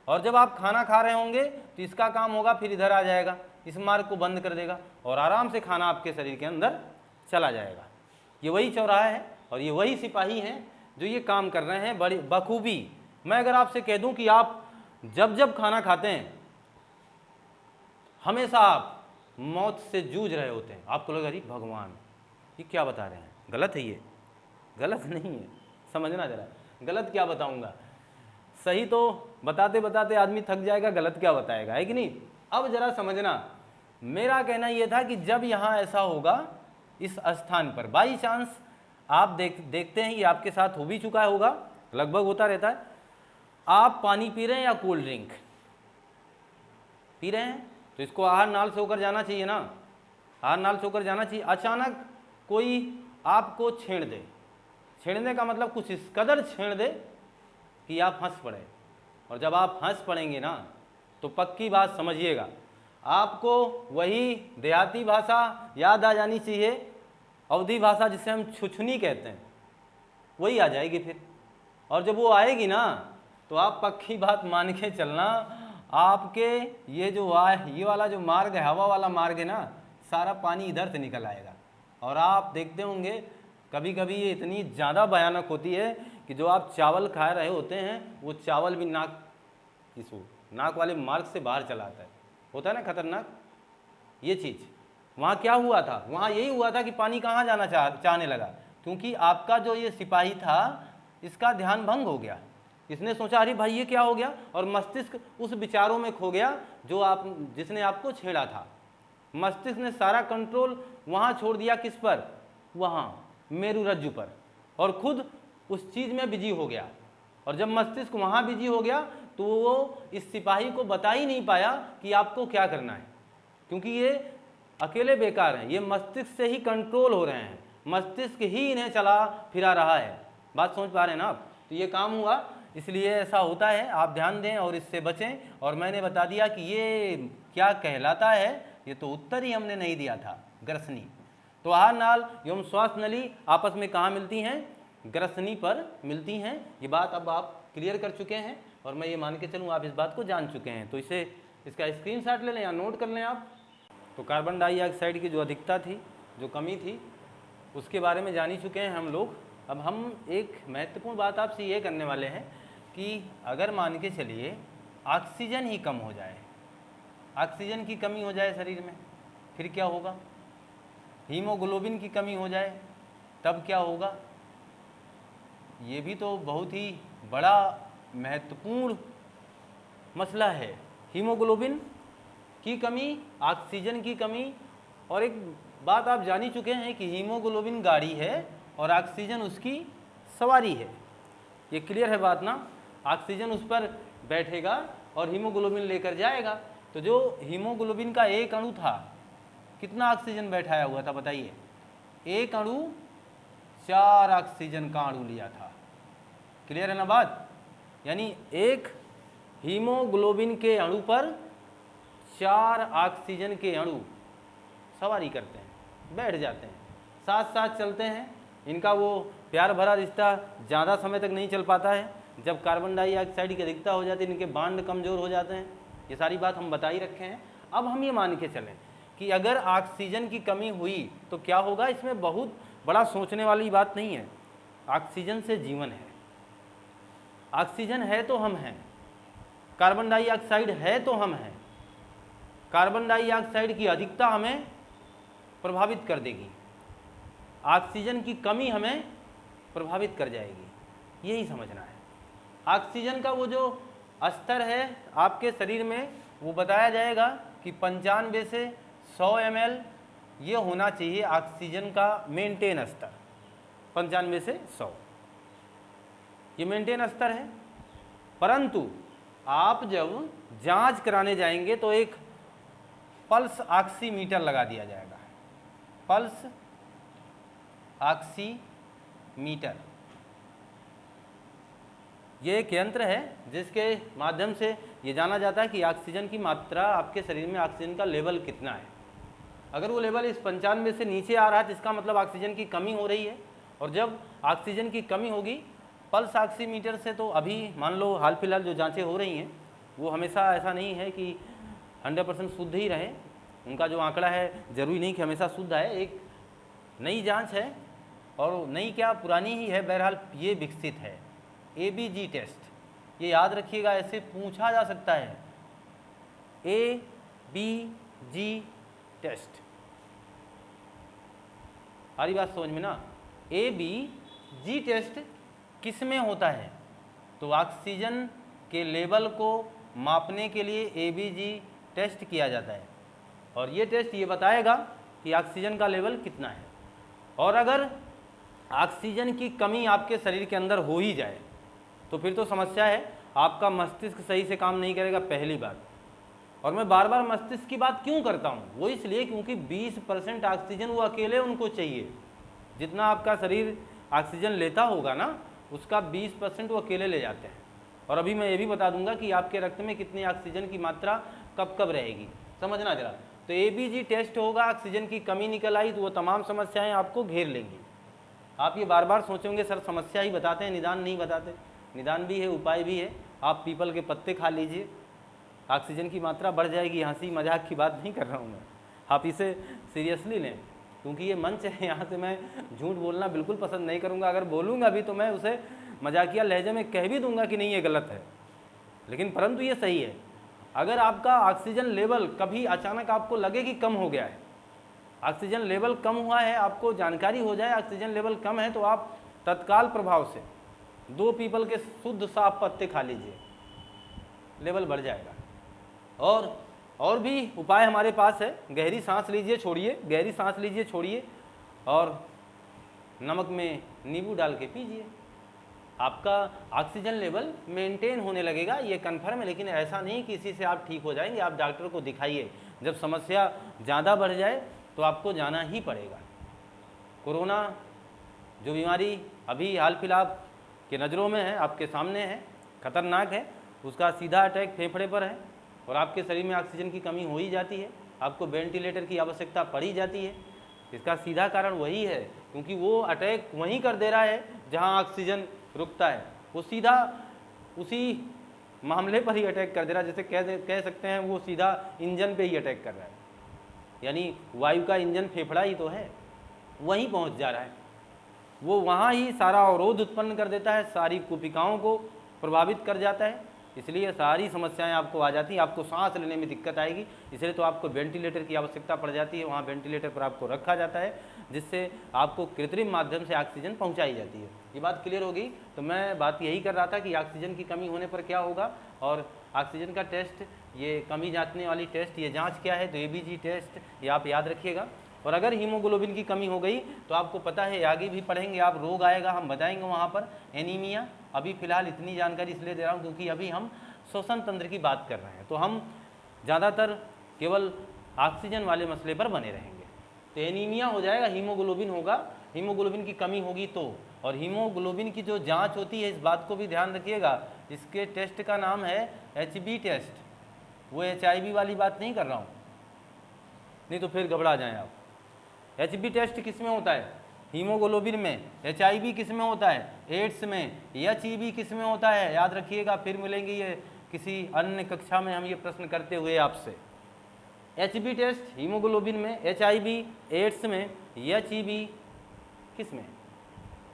और जब आप खाना खा रहे होंगे तो इसका काम होगा फिर इधर आ जाएगा, इस मार्ग को बंद कर देगा और आराम से खाना आपके शरीर के अंदर चला जाएगा। ये वही चौराहा है और ये वही सिपाही हैं जो ये काम कर रहे हैं बड़ी बखूबी। मैं अगर आपसे कह दूं कि आप जब जब खाना खाते हैं हमेशा आप मौत से जूझ रहे होते हैं, आपको लगा अरे भगवान ये क्या बता रहे हैं, गलत है, ये गलत नहीं है, समझना जरा। गलत क्या बताऊंगा, सही तो बताते बताते आदमी थक जाएगा, गलत क्या बताएगा, है कि नहीं। अब जरा समझना, मेरा कहना यह था कि जब यहाँ ऐसा होगा इस स्थान पर, बाई चांस आप देखते हैं कि आपके साथ हो भी चुका होगा, लगभग होता रहता है, आप पानी पी रहे हैं या कोल्ड ड्रिंक पी रहे हैं, तो इसको आहार नाल से होकर जाना चाहिए ना, आहार नाल से होकर जाना चाहिए। अचानक कोई आपको छेड़ दे, छेड़ने का मतलब कुछ इस कदर छेड़ दे कि आप हंस पड़े, और जब आप हंस पड़ेंगे ना तो पक्की बात समझिएगा, आपको वही देहाती भाषा याद आ जानी चाहिए, अवधी भाषा जिसे हम छुछनी कहते हैं, वही आ जाएगी फिर। और जब वो आएगी ना तो आप पक्की बात मान के चलना, आपके ये जो ये वाला जो मार्ग है, हवा वाला मार्ग है ना, सारा पानी इधर से निकल आएगा। और आप देखते होंगे कभी कभी ये इतनी ज़्यादा भयानक होती है कि जो आप चावल खा रहे होते हैं वो चावल भी नाक वाले मार्ग से बाहर चला आता है, होता है ना खतरनाक ये चीज़। वहाँ क्या हुआ था, वहाँ यही हुआ था कि पानी कहाँ जाना चाहने लगा, क्योंकि आपका जो ये सिपाही था इसका ध्यान भंग हो गया, इसने सोचा अरे भाई ये क्या हो गया, और मस्तिष्क उस विचारों में खो गया जिसने आपको छेड़ा था। मस्तिष्क ने सारा कंट्रोल वहाँ छोड़ दिया, किस पर, वहाँ मेरुरज्जु पर, और खुद उस चीज़ में बिजी हो गया। और जब मस्तिष्क वहाँ बिजी हो गया तो वो इस सिपाही को बता ही नहीं पाया कि आपको क्या करना है, क्योंकि ये अकेले बेकार हैं, ये मस्तिष्क से ही कंट्रोल हो रहे हैं, मस्तिष्क ही इन्हें चला फिरा रहा है। बात समझ पा रहे हैं ना आप। तो ये काम हुआ, इसलिए ऐसा होता है, आप ध्यान दें और इससे बचें। और मैंने बता दिया कि ये क्या कहलाता है, ये तो उत्तर ही हमने नहीं दिया था, ग्रसनी। तो आहार नाल एवं श्वास नली आपस में कहाँ मिलती हैं, ग्रसनी पर मिलती हैं। ये बात अब आप क्लियर कर चुके हैं और मैं ये मान के चलूँ आप इस बात को जान चुके हैं। तो इसका स्क्रीनशॉट ले लें या नोट कर लें आप। तो कार्बन डाइऑक्साइड की जो अधिकता थी, जो कमी थी, उसके बारे में जान ही चुके हैं हम लोग। अब हम एक महत्वपूर्ण बात आपसे ये करने वाले हैं कि अगर मान के चलिए ऑक्सीजन ही कम हो जाए, ऑक्सीजन की कमी हो जाए शरीर में, फिर क्या होगा, हीमोग्लोबिन की कमी हो जाए तब क्या होगा, ये भी तो बहुत ही बड़ा महत्वपूर्ण मसला है। हीमोग्लोबिन की कमी, ऑक्सीजन की कमी। और एक बात आप जान ही चुके हैं कि हीमोग्लोबिन गाड़ी है और ऑक्सीजन उसकी सवारी है, ये क्लियर है बात ना। ऑक्सीजन उस पर बैठेगा और हीमोग्लोबिन लेकर जाएगा। तो जो हीमोग्लोबिन का एक अणु था, कितना ऑक्सीजन बैठाया हुआ था बताइए, एक अणु 4 ऑक्सीजन का अणु लिया था। क्लियर है ना बात, यानी एक हीमोग्लोबिन के अणु पर 4 ऑक्सीजन के अणु सवारी करते हैं, बैठ जाते हैं, साथ साथ चलते हैं। इनका वो प्यार भरा रिश्ता ज़्यादा समय तक नहीं चल पाता है, जब कार्बन डाइऑक्साइड की अधिकता हो जाती है इनके बांड कमज़ोर हो जाते हैं। ये सारी बात हम बता ही रखे हैं। अब हम ये मान के चलें कि अगर ऑक्सीजन की कमी हुई तो क्या होगा, इसमें बहुत बड़ा सोचने वाली बात नहीं है। ऑक्सीजन से जीवन है, ऑक्सीजन है तो हम हैं, कार्बन डाइऑक्साइड है तो हम हैं। कार्बन डाइऑक्साइड की अधिकता हमें प्रभावित कर देगी, ऑक्सीजन की कमी हमें प्रभावित कर जाएगी, यही समझना है। ऑक्सीजन का वो जो स्तर है आपके शरीर में, वो बताया जाएगा कि 95 से 100 ml ये होना चाहिए ऑक्सीजन का मेंटेन स्तर। 95 से 100 ये मेंटेन स्तर है। परंतु आप जब जांच कराने जाएंगे तो एक पल्स ऑक्सीमीटर लगा दिया जाएगा। पल्स ऑक्सीमीटर ये एक यंत्र है जिसके माध्यम से ये जाना जाता है कि ऑक्सीजन की मात्रा, आपके शरीर में ऑक्सीजन का लेवल कितना है। अगर वो लेवल इस 95 से नीचे आ रहा है तो इसका मतलब ऑक्सीजन की कमी हो रही है। और जब ऑक्सीजन की कमी होगी पल्स ऑक्सीमीटर से, तो अभी मान लो हाल फिलहाल जो जांचें हो रही हैं वो हमेशा ऐसा नहीं है कि 100% शुद्ध ही रहे, उनका जो आंकड़ा है ज़रूरी नहीं कि हमेशा शुद्ध आए। एक नई जांच है और नई क्या पुरानी ही है, बहरहाल ये विकसित है, ABG टेस्ट। ये याद रखिएगा, ऐसे पूछा जा सकता है, ABG टेस्ट। सारी बात समझ में ना। ABG टेस्ट किस में होता है? तो ऑक्सीजन के लेवल को मापने के लिए ABG टेस्ट किया जाता है और ये टेस्ट ये बताएगा कि ऑक्सीजन का लेवल कितना है। और अगर ऑक्सीजन की कमी आपके शरीर के अंदर हो ही जाए तो फिर तो समस्या है, आपका मस्तिष्क सही से काम नहीं करेगा, पहली बात। और मैं बार बार मस्तिष्क की बात क्यों करता हूँ? वो इसलिए क्योंकि 20% ऑक्सीजन वो अकेले उनको चाहिए। जितना आपका शरीर ऑक्सीजन लेता होगा ना, उसका 20% वो अकेले ले जाते हैं। और अभी मैं ये भी बता दूंगा कि आपके रक्त में कितनी ऑक्सीजन की मात्रा कब कब रहेगी, समझना जरा। तो ABG टेस्ट होगा, ऑक्सीजन की कमी निकल आई तो वो तमाम समस्याएं आपको घेर लेंगी। आप ये बार बार सोचेंगे सर समस्या ही बताते हैं, निदान नहीं बताते। निदान भी है, उपाय भी है। आप पीपल के पत्ते खा लीजिए, ऑक्सीजन की मात्रा बढ़ जाएगी। हंसी मजाक की बात नहीं कर रहा हूँ मैं, आप इसे सीरियसली लें, क्योंकि ये मंच है, यहाँ से मैं झूठ बोलना बिल्कुल पसंद नहीं करूँगा। अगर बोलूँगा भी तो मैं उसे मजाकिया लहजे में कह भी दूंगा कि नहीं ये गलत है, लेकिन परंतु ये सही है। अगर आपका ऑक्सीजन लेवल कभी अचानक आपको लगे कि कम हो गया है, ऑक्सीजन लेवल कम हुआ है, आपको जानकारी हो जाए ऑक्सीजन लेवल कम है, तो आप तत्काल प्रभाव से 2 पीपल के शुद्ध साफ पत्ते खा लीजिए, लेवल बढ़ जाएगा। और भी उपाय हमारे पास है। गहरी सांस लीजिए, छोड़िए, गहरी सांस लीजिए, छोड़िए, और नमक में नींबू डाल के पीजिए। आपका ऑक्सीजन लेवल मेंटेन होने लगेगा, ये कन्फर्म है। लेकिन ऐसा नहीं कि इसी से आप ठीक हो जाएंगे, आप डॉक्टर को दिखाइए। जब समस्या ज़्यादा बढ़ जाए तो आपको जाना ही पड़ेगा। कोरोना जो बीमारी अभी हाल फिलहाल के नज़रों में है, आपके सामने है, खतरनाक है, उसका सीधा अटैक फेफड़े पर है और आपके शरीर में ऑक्सीजन की कमी हो ही जाती है, आपको वेंटिलेटर की आवश्यकता पड़ ही जाती है। इसका सीधा कारण वही है, क्योंकि वो अटैक वहीं कर दे रहा है जहां ऑक्सीजन रुकता है, वो सीधा उसी मामले पर ही अटैक कर दे रहा है। जैसे कह सकते हैं वो सीधा इंजन पे ही अटैक कर रहा है, यानी वायु का इंजन फेफड़ा ही तो है, वहीं पहुंच जा रहा है। वो वहाँ ही सारा अवरोध उत्पन्न कर देता है, सारी कोशिकाओं को प्रभावित कर जाता है, इसलिए सारी समस्याएं आपको आ जाती हैं। आपको सांस लेने में दिक्कत आएगी, इसलिए तो आपको वेंटिलेटर की आवश्यकता पड़ जाती है। वहाँ वेंटिलेटर पर आपको रखा जाता है, जिससे आपको कृत्रिम माध्यम से ऑक्सीजन पहुँचाई जाती है। ये बात क्लियर होगी। तो मैं बात यही कर रहा था कि ऑक्सीजन की कमी होने पर क्या होगा, और ऑक्सीजन का टेस्ट, ये कमी जांचने वाली टेस्ट, ये जाँच क्या है, तो ABG टेस्ट, ये आप याद रखिएगा। और अगर हीमोग्लोबिन की कमी हो गई तो आपको पता है, आगे भी पढ़ेंगे आप, रोग आएगा, हम बताएंगे वहाँ पर, एनीमिया। अभी फ़िलहाल इतनी जानकारी इसलिए दे रहा हूँ क्योंकि अभी हम श्वसन तंत्र की बात कर रहे हैं, तो हम ज़्यादातर केवल ऑक्सीजन वाले मसले पर बने रहेंगे। तो एनीमिया हो जाएगा, हीमोग्लोबिन होगा, हीमोग्लोबिन की कमी होगी तो। और हीमोग्लोबिन की जो जाँच होती है, इस बात को भी ध्यान रखिएगा, इसके टेस्ट का नाम है HB टेस्ट। वो HIV वाली बात नहीं कर रहा हूँ, नहीं तो फिर घबरा जाएँ आप। HB टेस्ट किस में होता है? हीमोग्लोबिन में। HIV किस में होता है? एड्स में। HEB किस में होता है? याद रखिएगा, फिर मिलेंगे ये किसी अन्य कक्षा में हम ये प्रश्न करते हुए आपसे। HB टेस्ट हीमोग्लोबिन में, HIV एड्स में, HEB किस में?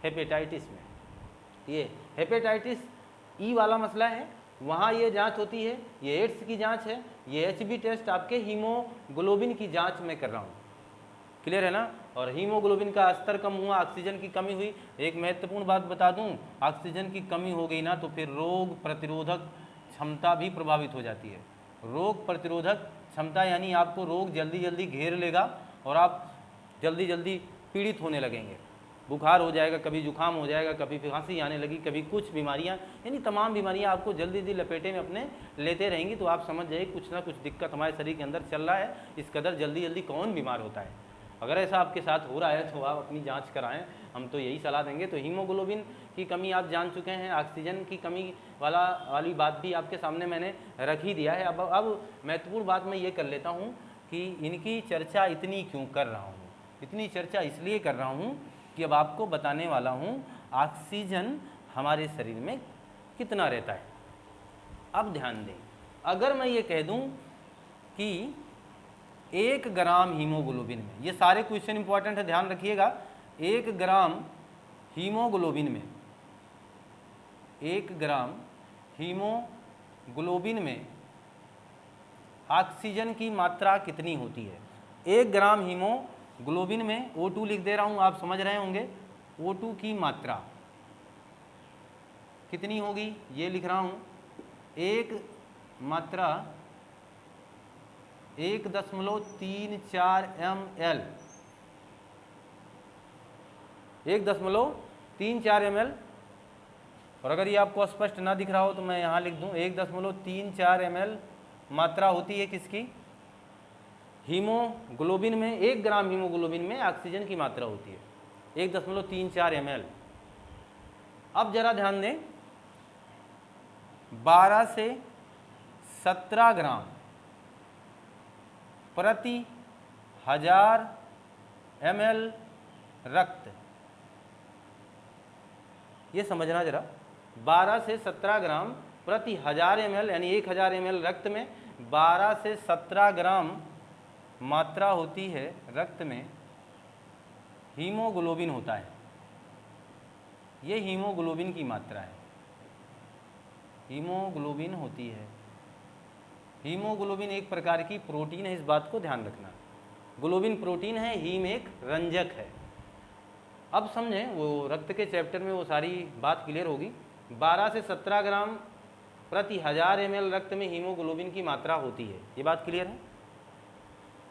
हेपेटाइटिस में। ये हेपेटाइटिस E वाला मसला है, वहाँ ये जांच होती है, ये एड्स की जांच है। ये HB टेस्ट आपके हीमोग्लोबिन की जांच में कर रहा हूँ, क्लियर है ना। और हीमोग्लोबिन का स्तर कम हुआ, ऑक्सीजन की कमी हुई। एक महत्वपूर्ण बात बता दूं, ऑक्सीजन की कमी हो गई ना तो फिर रोग प्रतिरोधक क्षमता भी प्रभावित हो जाती है। रोग प्रतिरोधक क्षमता यानी आपको रोग जल्दी जल्दी घेर लेगा और आप जल्दी जल्दी पीड़ित होने लगेंगे। बुखार हो जाएगा, कभी जुकाम हो जाएगा, कभी खांसी आने लगी, कभी कुछ बीमारियां, यानी तमाम बीमारियां आपको जल्दी जल्दी लपेटे में अपने लेते रहेंगी। तो आप समझ जाइए कुछ ना कुछ दिक्कत हमारे शरीर के अंदर चल रहा है। इस कदर जल्दी जल्दी कौन बीमार होता है। अगर ऐसा आपके साथ हो रहा है तो आप अपनी जांच कराएं, हम तो यही सलाह देंगे। तो हीमोग्लोबिन की कमी आप जान चुके हैं, ऑक्सीजन की कमी वाली बात भी आपके सामने मैंने रख ही दिया है। अब महत्वपूर्ण बात मैं ये कर लेता हूँ कि इनकी चर्चा इतनी क्यों कर रहा हूँ। इतनी चर्चा इसलिए कर रहा हूँ कि अब आपको बताने वाला हूँ ऑक्सीजन हमारे शरीर में कितना रहता है। अब ध्यान दें, अगर मैं ये कह दूँ कि 1 ग्राम हीमोग्लोबिन में, ये सारे क्वेश्चन इंपॉर्टेंट है, ध्यान रखिएगा। 1 ग्राम हीमोग्लोबिन में, 1 ग्राम हीमोग्लोबिन में ऑक्सीजन की मात्रा कितनी होती है। 1 ग्राम हीमोग्लोबिन में O2 लिख दे रहा हूँ, आप समझ रहे होंगे। O2 की मात्रा कितनी होगी ये लिख रहा हूँ। एक मात्रा 1.34 ml, 1.34 ml। और अगर ये आपको स्पष्ट ना दिख रहा हो तो मैं यहाँ लिख दूँ 1.34 ml मात्रा होती है किसकी, हीमोग्लोबिन में। 1 ग्राम हीमोग्लोबिन में ऑक्सीजन की मात्रा होती है 1.34 ml। अब जरा ध्यान दें, 12 से 17 ग्राम प्रति 1000 ml रक्त, ये समझना जरा। 12 से 17 ग्राम प्रति 1000 ml, यानी 1000 ml रक्त में 12 से 17 ग्राम मात्रा होती है रक्त में हीमोग्लोबिन होता है। ये हीमोग्लोबिन की मात्रा है, हीमोग्लोबिन होती है। हीमोग्लोबिन एक प्रकार की प्रोटीन है, इस बात को ध्यान रखना। ग्लोबिन प्रोटीन है, हीम एक रंजक है। अब समझें, वो रक्त के चैप्टर में वो सारी बात क्लियर होगी। 12 से 17 ग्राम प्रति 1000 ml रक्त में हीमोग्लोबिन की मात्रा होती है, ये बात क्लियर है।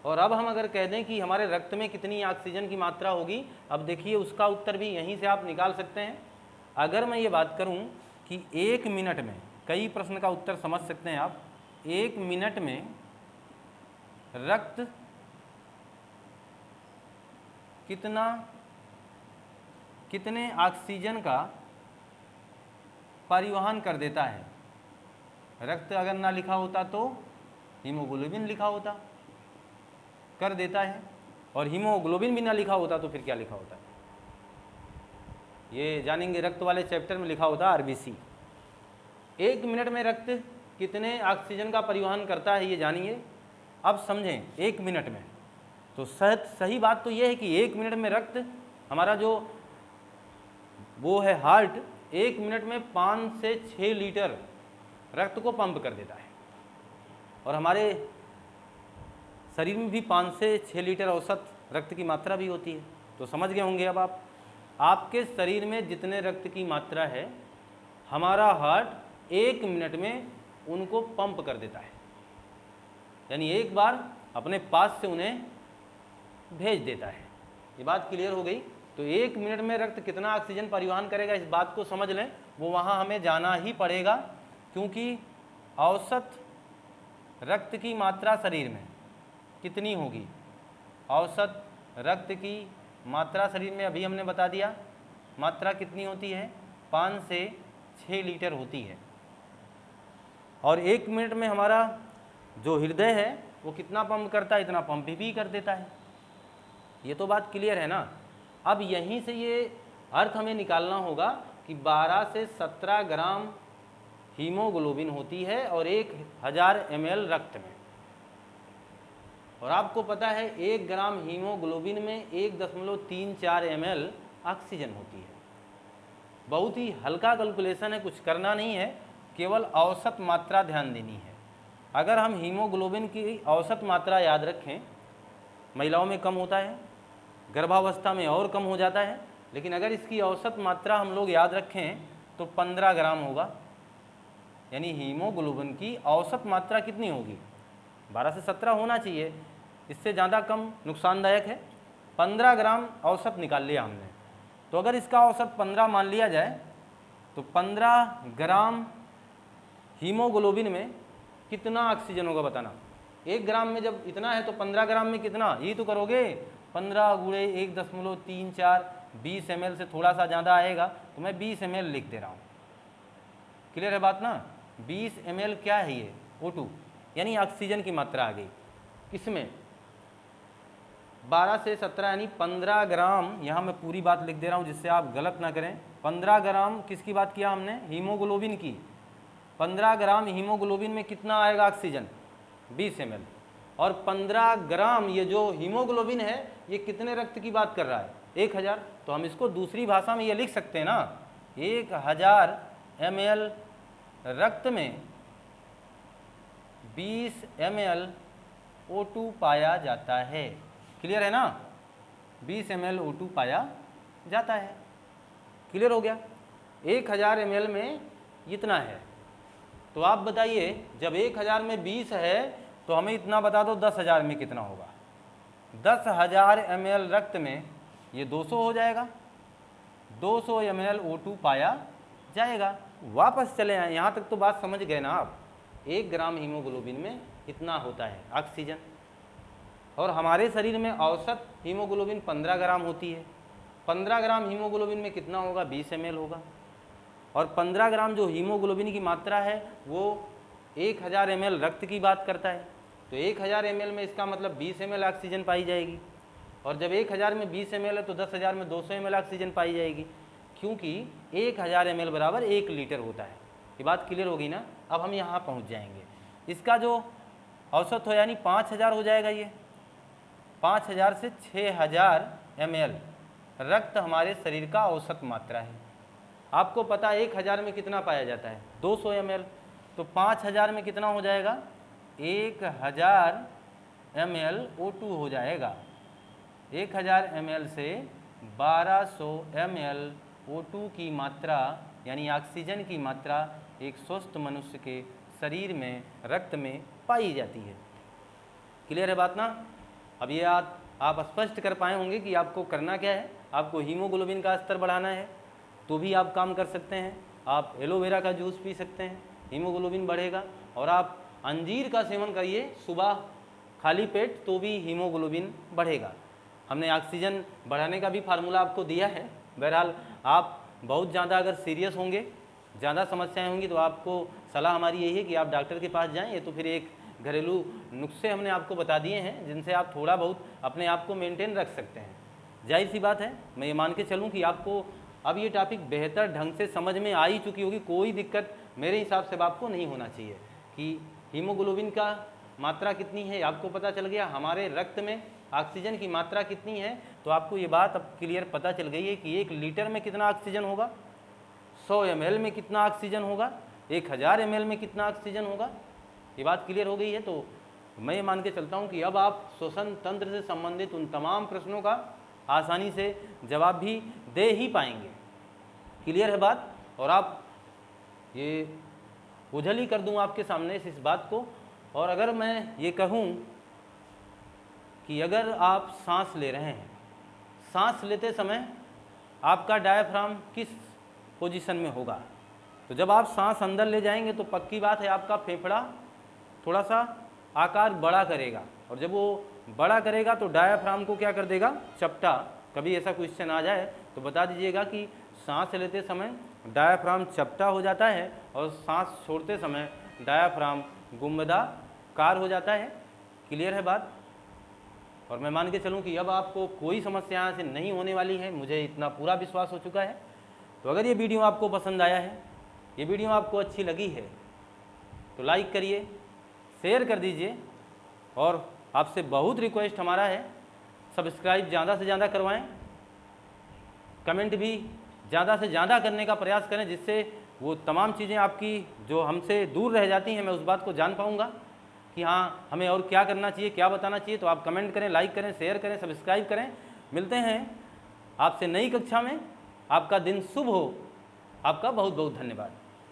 और अब हम अगर कह दें कि हमारे रक्त में कितनी ऑक्सीजन की मात्रा होगी, अब देखिए उसका उत्तर भी यहीं से आप निकाल सकते हैं। अगर मैं ये बात करूं कि 1 मिनट में, कई प्रश्न का उत्तर समझ सकते हैं आप, 1 मिनट में रक्त कितने ऑक्सीजन का परिवहन कर देता है। रक्त अगर ना लिखा होता तो हीमोग्लोबिन लिखा होता, कर देता है। और हीमोग्लोबिन भी ना लिखा होता तो फिर क्या लिखा होता है, ये जानेंगे। रक्त वाले चैप्टर में लिखा होता आरबीसी। 1 मिनट में रक्त कितने ऑक्सीजन का परिवहन करता है ये जानिए। अब समझें, 1 मिनट में तो सही बात तो ये है कि 1 मिनट में रक्त, हमारा जो वो है हार्ट, 1 मिनट में 5 से 6 लीटर रक्त को पंप कर देता है। और हमारे शरीर में भी 5 से 6 लीटर औसत रक्त की मात्रा भी होती है। तो समझ गए होंगे अब आप, आपके शरीर में जितने रक्त की मात्रा है, हमारा हार्ट 1 मिनट में उनको पंप कर देता है, यानी एक बार अपने पास से उन्हें भेज देता है। ये बात क्लियर हो गई। तो 1 मिनट में रक्त कितना ऑक्सीजन परिवहन करेगा, इस बात को समझ लें। वो वहाँ हमें जाना ही पड़ेगा, क्योंकि औसत रक्त की मात्रा शरीर में कितनी होगी। औसत रक्त की मात्रा शरीर में अभी हमने बता दिया, मात्रा कितनी होती है, 5 से 6 लीटर होती है। और 1 मिनट में हमारा जो हृदय है वो कितना पंप करता है, इतना पंप भी कर देता है। ये तो बात क्लियर है ना। अब यहीं से ये अर्थ हमें निकालना होगा कि 12 से 17 ग्राम हीमोग्लोबिन होती है और 1000 ml रक्त में। और आपको पता है 1 ग्राम हीमोग्लोबिन में 1.34 ml ऑक्सीजन होती है। बहुत ही हल्का कैलकुलेशन है, कुछ करना नहीं है, केवल औसत मात्रा ध्यान देनी है। अगर हम हीमोग्लोबिन की औसत मात्रा याद रखें, महिलाओं में कम होता है, गर्भावस्था में और कम हो जाता है, लेकिन अगर इसकी औसत मात्रा हम लोग याद रखें तो 15 ग्राम होगा। यानी हीमोग्लोबिन की औसत मात्रा कितनी होगी, 12 से 17 होना चाहिए, इससे ज़्यादा कम नुकसानदायक है। 15 ग्राम औसत निकाल लिया हमने, तो अगर इसका औसत 15 मान लिया जाए तो 15 ग्राम हीमोग्लोबिन में कितना ऑक्सीजन होगा बताना। 1 ग्राम में जब इतना है तो 15 ग्राम में कितना, यही तो करोगे। 15 गुणे 1.34 20 ml से थोड़ा सा ज़्यादा आएगा तो मैं 20 ml लिख दे रहा हूँ। क्लियर है बात ना। 20 ml क्या है ये, O2 यानी ऑक्सीजन की मात्रा आ गई। किसमें 12 से 17 यानी 15 ग्राम, यहाँ मैं पूरी बात लिख दे रहा हूँ जिससे आप गलत ना करें। 15 ग्राम किसकी बात किया हमने, हीमोग्लोबिन की। 15 ग्राम हीमोग्लोबिन में कितना आएगा ऑक्सीजन, 20 ml। और 15 ग्राम ये जो हीमोग्लोबिन है ये कितने रक्त की बात कर रहा है, 1000। तो हम इसको दूसरी भाषा में ये लिख सकते हैं ना, 1000 ml रक्त में 20 ml O2 पाया जाता है। क्लियर है ना, 20 ml O2 पाया जाता है। क्लियर हो गया। 1000 ml में इतना है, तो आप बताइए जब 1000 में 20 है तो हमें इतना बता दो 10,000 में कितना होगा। 10,000 ml रक्त में ये 200 हो जाएगा, 200 ml O2 पाया जाएगा। वापस चले आए, यहाँ तक तो बात समझ गए ना आप। 1 ग्राम हीमोग्लोबिन में इतना होता है ऑक्सीजन, और हमारे शरीर में औसत हीमोग्लोबिन 15 ग्राम होती है। 15 ग्राम हीमोग्लोबिन में कितना होगा, 20 ml होगा। और 15 ग्राम जो हीमोग्लोबिन की मात्रा है वो 1000 ml रक्त की बात करता है। तो 1000 ml में इसका मतलब 20 ml ऑक्सीजन पाई जाएगी, और जब 1000 में 20 ml है तो 10,000 में 200 ml ऑक्सीजन पाई जाएगी, क्योंकि 1000 ml बराबर 1 लीटर होता है। ये बात क्लियर होगी ना। अब हम यहाँ पहुँच जाएंगे। इसका जो औसत हो यानी 5000 हो जाएगा। ये 5000 से 6000 ml रक्त हमारे शरीर का औसत मात्रा है। आपको पता है 1000 में कितना पाया जाता है, 200 ml। तो 5000 में कितना हो जाएगा, 1000 ml O2 हो जाएगा। 1000 ml से 1200 ml O2 की मात्रा यानी ऑक्सीजन की मात्रा एक स्वस्थ मनुष्य के शरीर में रक्त में पाई जाती है। क्लियर है बात ना। अब ये आप स्पष्ट कर पाए होंगे कि आपको करना क्या है। आपको हीमोग्लोबिन का स्तर बढ़ाना है तो भी आप काम कर सकते हैं। आप एलोवेरा का जूस पी सकते हैं, हीमोग्लोबिन बढ़ेगा। और आप अंजीर का सेवन करिए सुबह खाली पेट, तो भी हीमोग्लोबिन बढ़ेगा। हमने ऑक्सीजन बढ़ाने का भी फार्मूला आपको दिया है। बहरहाल आप बहुत ज़्यादा अगर सीरियस होंगे, ज़्यादा समस्याएं होंगी, तो आपको सलाह हमारी यही है कि आप डॉक्टर के पास जाएं। ये तो फिर एक घरेलू नुस्खे हमने आपको बता दिए हैं जिनसे आप थोड़ा बहुत अपने आप को मेंटेन रख सकते हैं। जाहिर सी बात है, मैं ये मान के चलूँ कि आपको अब ये टॉपिक बेहतर ढंग से समझ में आ ही चुकी होगी। कोई दिक्कत मेरे हिसाब से आपको नहीं होना चाहिए कि हीमोग्लोबिन का मात्रा कितनी है, आपको पता चल गया। हमारे रक्त में ऑक्सीजन की मात्रा कितनी है, तो आपको ये बात अब क्लियर पता चल गई है कि 1 लीटर में कितना ऑक्सीजन होगा, 100 ml में कितना ऑक्सीजन होगा, 1000 ml में कितना ऑक्सीजन होगा। ये बात क्लियर हो गई है। तो मैं ये मान के चलता हूँ कि अब आप श्वसन तंत्र से संबंधित उन तमाम प्रश्नों का आसानी से जवाब भी दे ही पाएंगे। क्लियर है बात। और आप ये उजल ही कर दूँ आपके सामने इस बात को। और अगर मैं ये कहूँ कि अगर आप सांस ले रहे हैं, सांस लेते समय आपका डायफ्राम किस पोजीशन में होगा, तो जब आप सांस अंदर ले जाएंगे तो पक्की बात है आपका फेफड़ा थोड़ा सा आकार बड़ा करेगा, और जब वो बड़ा करेगा तो डायफ्राम को क्या कर देगा, चपटा। कभी ऐसा क्वेश्चन आ जाए तो बता दीजिएगा कि सांस लेते समय डायफ्राम चपटा हो जाता है और सांस छोड़ते समय डायफ्राम गुंबदाकार हो जाता है। क्लियर है बात। और मैं मान के चलूँ कि अब आपको कोई समस्या यहाँ से नहीं होने वाली है, मुझे इतना पूरा विश्वास हो चुका है। तो अगर ये वीडियो आपको पसंद आया है, ये वीडियो आपको अच्छी लगी है, तो लाइक करिए, शेयर कर दीजिए, और आपसे बहुत रिक्वेस्ट हमारा है सब्सक्राइब ज़्यादा से ज़्यादा करवाएं, कमेंट भी ज़्यादा से ज़्यादा करने का प्रयास करें, जिससे वो तमाम चीज़ें आपकी जो हमसे दूर रह जाती हैं मैं उस बात को जान पाऊँगा कि हाँ हमें और क्या करना चाहिए, क्या बताना चाहिए। तो आप कमेंट करें, लाइक करें, शेयर करें, सब्सक्राइब करें। मिलते हैं आपसे नई कक्षा में। आपका दिन शुभ हो। आपका बहुत बहुत धन्यवाद।